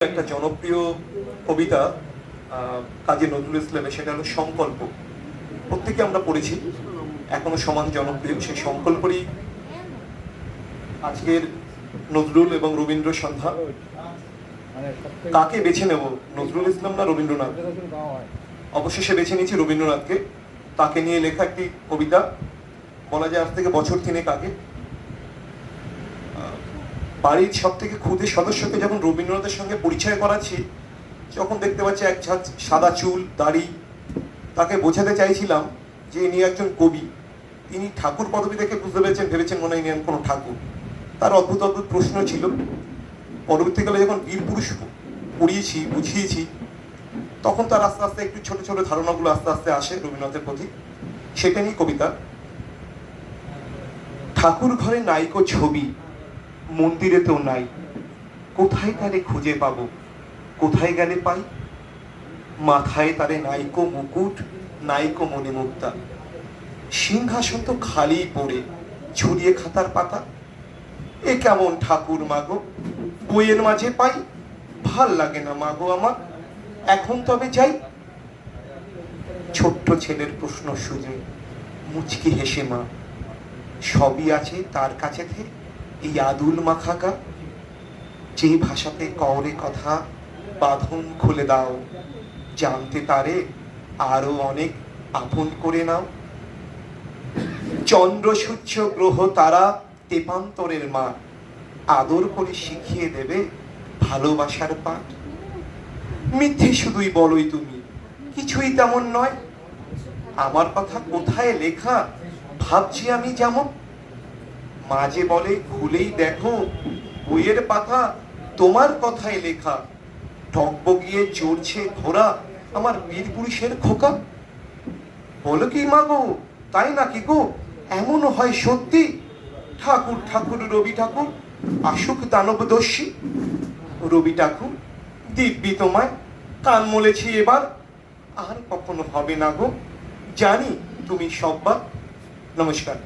একটা জনপ্রিয় কবিতা কাজী নজরুল ইসলামের, সেটা হলো সংকল্প। প্রত্যেকে আমরা পড়েছি, এখনো সমান জনপ্রিয়। সেই সংকল্পেরই আজকের নজরুল এবং রবীন্দ্র সন্ধ্যা। কাকে বেছে নেব, নজরুল ইসলাম না রবীন্দ্রনাথ? অবশেষে বেছে নিয়েছি রবীন্দ্রনাথকে। তাকে নিয়ে লেখা একটি কবিতা, বলা যায় আজ থেকে বছর তিনেক আগে। বাড়ির সব থেকে ক্ষুদে সদস্যকে যখন রবীন্দ্রনাথের সঙ্গে পরিচয় করাচ্ছি, যখন দেখতে পাচ্ছি এক ঝাঁক সাদা চুল, দাড়ি, তাকে বোঝাতে চাইছিলাম যে ইনি একজন কবি। তিনি ঠাকুর পদবী দেখে বুঝতে পেরেছেন, ভেবেছেন মনে হয় ইনি কোনো ঠাকুর। তার অদ্ভুত অদ্ভুত প্রশ্ন ছিল। পরবর্তীকালে যখন বীর পুরুষ পড়িয়েছি, বুঝিয়েছি, তখন তার আস্তে আস্তে একটু ছোট ছোট ধারণাগুলো আস্তে আস্তে আসে রবীন্দ্রনাথের প্রতি। সেটা নিয়ে কবিতা। ঠাকুর ঘরে নাইকো ছবি, মন্দিরেতেও নাই, কোথায় তারে খুঁজে পাবো, কোথায় গেলে পাই? মাথায় তারে নাইকো মুকুট, নাইকো মণি মুক্তা, সিংহাসন তো খালি পড়ে, ছড়িয়ে খাতার পাতা। এ কেমন ঠাকুর মাগো, বইয়ের মাঝে পাই, ভাল লাগে না মাগো আমার, এখন তবে যাই। ছোট্ট ছেলের প্রশ্ন সুজে মুচকি হেসে মা, সবই আছে তার কাছে থেকে এই আদুল মাখাকা। যে ভাষাতে কওরে কথা, বাঁধন খুলে দাও, জানতে তারে আরো অনেক আপন করে নাও। চন্দ্র সূর্য গ্রহ তারা তেপান্তরের মা, আদর করে শিখিয়ে দেবে ভালোবাসার পাঠ। মিথ্যে শুধুই বলোই তুমি, কিছুই তেমন নয়। আমার কথা কোথায় লেখা ভাবছি আমি যেমন। মাঝে বলে খুলেই দেখো বইয়ের পাতা, তোমার কথাই লেখা। টকবগিয়ে চড়ছে ঘোড়া আমার বীর পুরুষের খোকা। বলো কি মা গো, তাই নাকি গো, এমন হয় সত্যি? ঠাকুর ঠাকুর রবি ঠাকুর আসুক দানবদস্যি। রবি ঠাকুর দিব্যি তোমায় কান মলেছি এবার, আর কখনো হবে না গো, জানি তুমি সব্বার। নমস্কার।